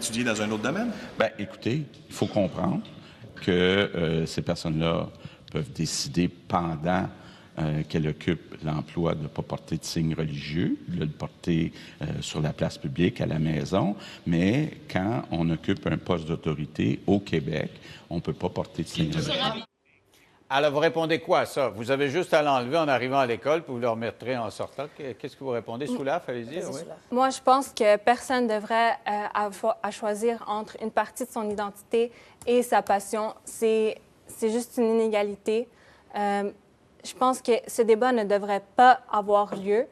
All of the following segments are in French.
étudier dans un autre domaine? Bien, écoutez, il faut comprendre que ces personnes-là peuvent décider pendant qu'elles occupent l'emploi de ne pas porter de signes religieux, de le porter sur la place publique, à la maison, mais quand on occupe un poste d'autorité au Québec, on ne peut pas porter de signes religieux. Alors, vous répondez quoi à ça? Vous avez juste à l'enlever en arrivant à l'école, puis vous le remettrez en sortant. Qu'est-ce que vous répondez? Soulaf, allez-y. Oui. Moi, je pense que personne ne devrait avoir à choisir entre une partie de son identité et sa passion. C'est juste une inégalité. Je pense que ce débat ne devrait pas avoir lieu.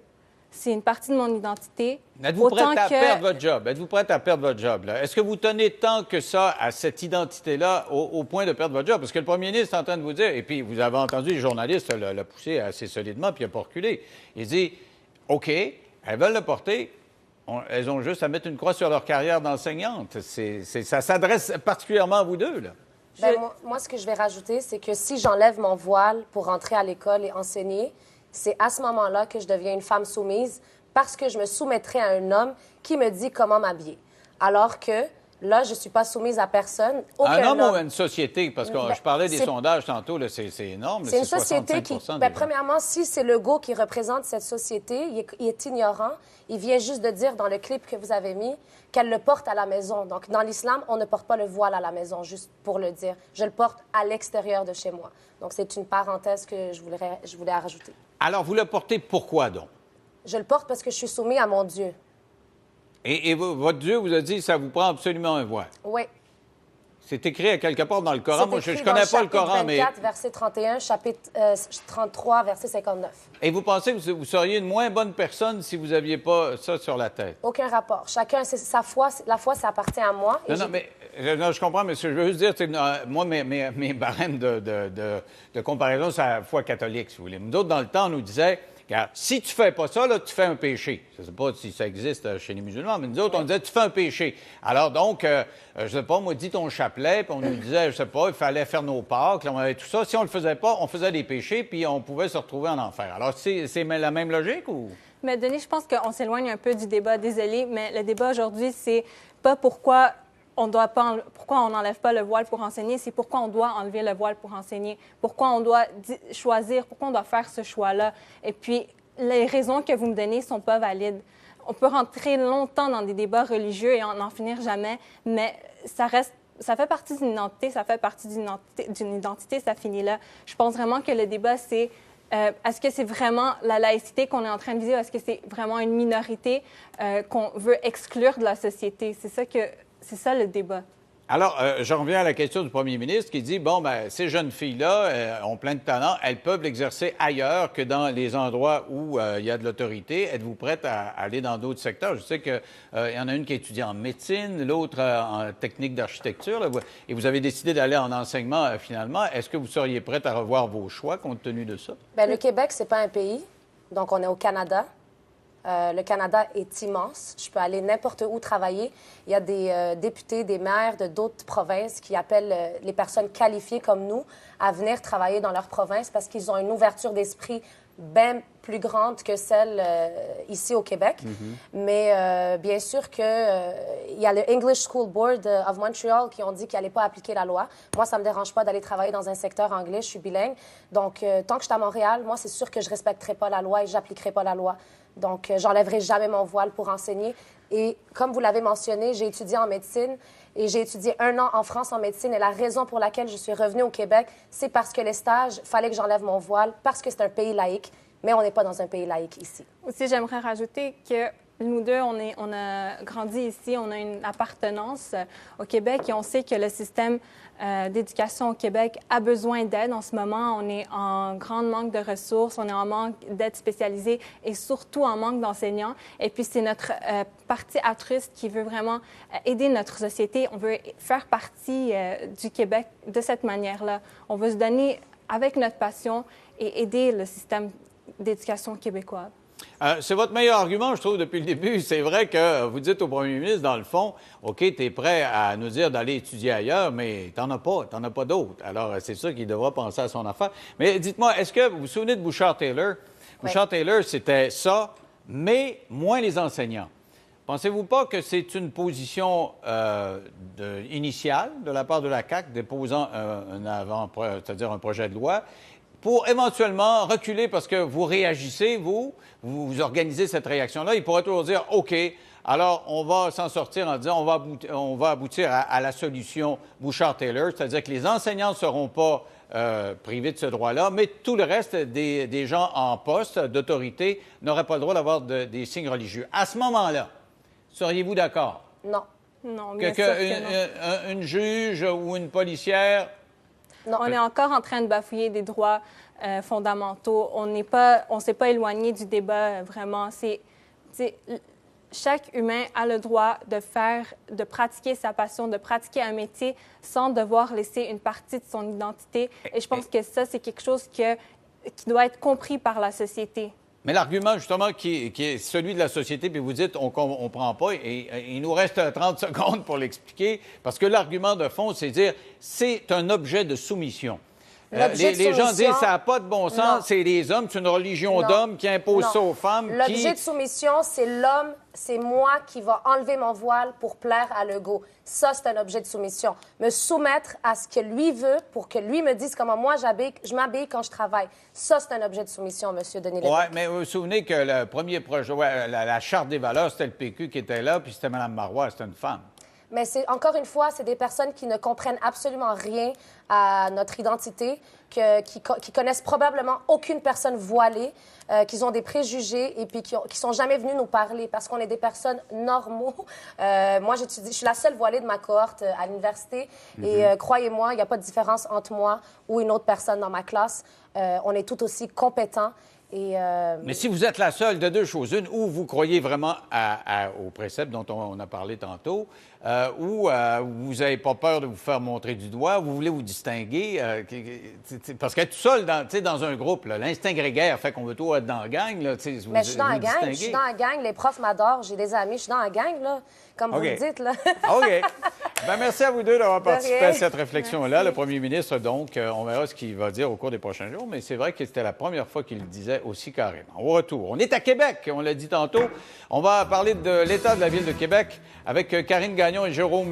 C'est une partie de mon identité. Êtes-vous prête à perdre votre job? Êtes-vous prête à perdre votre job? Est-ce que vous tenez tant que ça à cette identité-là au point de perdre votre job? Parce que le premier ministre est en train de vous dire, et puis vous avez entendu les journalistes le pousser assez solidement, puis il n'a pas reculé. Il dit, OK, elles veulent le porter, elles ont juste à mettre une croix sur leur carrière d'enseignante. Ça s'adresse particulièrement à vous deux, là. Bien, moi, ce que je vais rajouter, c'est que si j'enlève mon voile pour rentrer à l'école et enseigner, c'est à ce moment-là que je deviens une femme soumise parce que je me soumettrai à un homme qui me dit comment m'habiller. Alors que là, je ne suis pas soumise à personne. Un homme ou une société? Parce que je parlais des sondages tantôt, là, c'est énorme. C'est une société qui... premièrement, si c'est Legault qui représente cette société, il est ignorant. Il vient juste de dire dans le clip que vous avez mis qu'elle le porte à la maison. Donc, dans l'islam, on ne porte pas le voile à la maison, juste pour le dire. Je le porte à l'extérieur de chez moi. Donc, c'est une parenthèse que je voulais rajouter. Alors, vous le portez pourquoi, donc? Je le porte parce que je suis soumise à mon Dieu. Et votre Dieu vous a dit que ça vous prend absolument un voile? Oui. C'est écrit à quelque part dans le Coran. Moi, je ne connais pas le Coran, mais... Chapitre 24, verset 31, chapitre 33, verset 59. Et vous pensez que vous seriez une moins bonne personne si vous n'aviez pas ça sur la tête? Aucun rapport. Chacun, c'est sa foi. La foi, ça appartient à moi. Non, mais je comprends, mais ce que je veux juste dire, c'est que moi, mes barèmes de comparaison, c'est la foi catholique, si vous voulez. Nous autres, dans le temps, on nous disait... Car si tu fais pas ça, là, tu fais un péché. Je ne sais pas si ça existe chez les musulmans, mais nous autres, on disait, tu fais un péché. Alors donc, je ne sais pas, moi, dis ton chapelet, puis on nous disait, je ne sais pas, il fallait faire nos Pâques, là, on avait tout ça. Si on ne le faisait pas, on faisait des péchés, puis on pouvait se retrouver en enfer. Alors, c'est la même logique ou... Mais Denis, je pense qu'on s'éloigne un peu du débat, désolé, mais le débat aujourd'hui, c'est pas pourquoi on n'enlève pas le voile pour enseigner, c'est pourquoi on doit enlever le voile pour enseigner, pourquoi on doit choisir, pourquoi on doit faire ce choix-là. Et puis, les raisons que vous me donnez ne sont pas valides. On peut rentrer longtemps dans des débats religieux et en finir jamais, mais ça fait partie d'une identité, ça fait partie d'une identité, ça finit là. Je pense vraiment que le débat, c'est est-ce que c'est vraiment la laïcité qu'on est en train de viser ou est-ce que c'est vraiment une minorité qu'on veut exclure de la société? C'est ça le débat. Alors, je reviens à la question du premier ministre qui dit, bon, bien, ces jeunes filles-là ont plein de talent, elles peuvent l'exercer ailleurs que dans les endroits où il y a de l'autorité. Êtes-vous prête à aller dans d'autres secteurs? Je sais qu'il y en a une qui étudie en médecine, l'autre en technique d'architecture, là, et vous avez décidé d'aller en enseignement finalement. Est-ce que vous seriez prête à revoir vos choix compte tenu de ça? Bien, le Québec, c'est pas un pays, donc on est au Canada. Le Canada est immense. Je peux aller n'importe où travailler. Il y a des députés, des maires de d'autres provinces qui appellent les personnes qualifiées comme nous à venir travailler dans leur province parce qu'ils ont une ouverture d'esprit bien plus grande que celle ici au Québec. Mais bien sûr qu'il y a le English School Board of Montreal qui ont dit qu'ils n'allaient pas appliquer la loi. Moi, ça ne me dérange pas d'aller travailler dans un secteur anglais. Je suis bilingue. Donc, tant que je suis à Montréal, moi, c'est sûr que je ne respecterai pas la loi et je n'appliquerai pas la loi. Donc, j'enlèverai jamais mon voile pour enseigner. Et comme vous l'avez mentionné, j'ai étudié en médecine et j'ai étudié 1 an en France en médecine. Et la raison pour laquelle je suis revenue au Québec, c'est parce que les stages, il fallait que j'enlève mon voile parce que c'est un pays laïque. Mais on n'est pas dans un pays laïque ici. Aussi, j'aimerais rajouter que nous deux, on a grandi ici, on a une appartenance au Québec et on sait que le système d'éducation au Québec a besoin d'aide en ce moment. On est en grand manque de ressources, on est en manque d'aide spécialisée et surtout en manque d'enseignants. Et puis, c'est notre parti altruiste qui veut vraiment aider notre société. On veut faire partie du Québec de cette manière-là. On veut se donner avec notre passion et aider le système d'éducation québécois. C'est votre meilleur argument, je trouve, depuis le début. C'est vrai que vous dites au premier ministre, dans le fond, OK, tu es prêt à nous dire d'aller étudier ailleurs, mais tu n'en as pas d'autres. Alors, c'est ça qu'il devra penser à son affaire. Mais dites-moi, est-ce que vous vous souvenez de Bouchard-Taylor? Bouchard-Taylor, c'était ça, mais moins les enseignants. Pensez-vous pas que c'est une position initiale de la part de la CAQ déposant c'est-à-dire un projet de loi, pour éventuellement reculer parce que vous réagissez, vous organisez cette réaction-là? Il pourrait toujours dire, OK, alors on va s'en sortir en disant on va aboutir à la solution Bouchard-Taylor, c'est-à-dire que les enseignants ne seront pas privés de ce droit-là, mais tout le reste des gens en poste d'autorité n'auraient pas le droit d'avoir des signes religieux. À ce moment-là, seriez-vous d'accord? Non. Non, bien sûr que non. Une juge ou une policière... Non. On est encore en train de bafouiller des droits fondamentaux. On s'est pas éloigné du débat vraiment. Chaque humain a le droit de pratiquer sa passion, de pratiquer un métier sans devoir laisser une partie de son identité. Et je pense que ça, c'est quelque chose qui doit être compris par la société. Mais l'argument, justement, qui est celui de la société, puis vous dites on prend pas, et il nous reste 30 secondes pour l'expliquer, parce que l'argument de fond, c'est dire c'est un objet de soumission. Les gens disent ça n'a pas de bon sens, c'est les hommes, c'est une religion d'hommes qui impose ça aux femmes. L'objet de soumission, c'est l'homme, c'est moi qui va enlever mon voile pour plaire à Legault. Ça, c'est un objet de soumission. Me soumettre à ce que lui veut pour que lui me dise comment moi je m'habille quand je travaille. Ça, c'est un objet de soumission, M. Denis Lévesque. Oui, mais vous vous souvenez que le premier projet, la Charte des valeurs, c'était le PQ qui était là, puis c'était Mme Marois, c'était une femme. Mais encore une fois, c'est des personnes qui ne comprennent absolument rien à notre identité, qui connaissent probablement aucune personne voilée, qui ont des préjugés et puis qui sont jamais venus nous parler parce qu'on est des personnes normaux. Moi, je suis la seule voilée de ma cohorte à l'université et croyez-moi, il n'y a pas de différence entre moi ou une autre personne dans ma classe. On est tout aussi compétents. Mais si vous êtes la seule, de deux choses. Une, où vous croyez vraiment au précepte dont on a parlé tantôt, ou vous n'avez pas peur de vous faire montrer du doigt, vous voulez vous distinguer. Parce qu'être tout seul dans un groupe, l'instinct grégaire fait qu'on veut tout être dans la gang. Là, mais je suis dans la gang, je suis dans la gang. Les profs m'adorent, j'ai des amis, je suis dans la gang, là, comme vous le dites. Là. OK. Ben, merci à vous deux d'avoir participé à cette réflexion-là. Le premier ministre, donc, on verra ce qu'il va dire au cours des prochains jours, mais c'est vrai que c'était la première fois qu'il le disait aussi carrément. Au retour, on est à Québec, on l'a dit tantôt. On va parler de l'état de la ville de Québec avec Karine Gagnon et Jérôme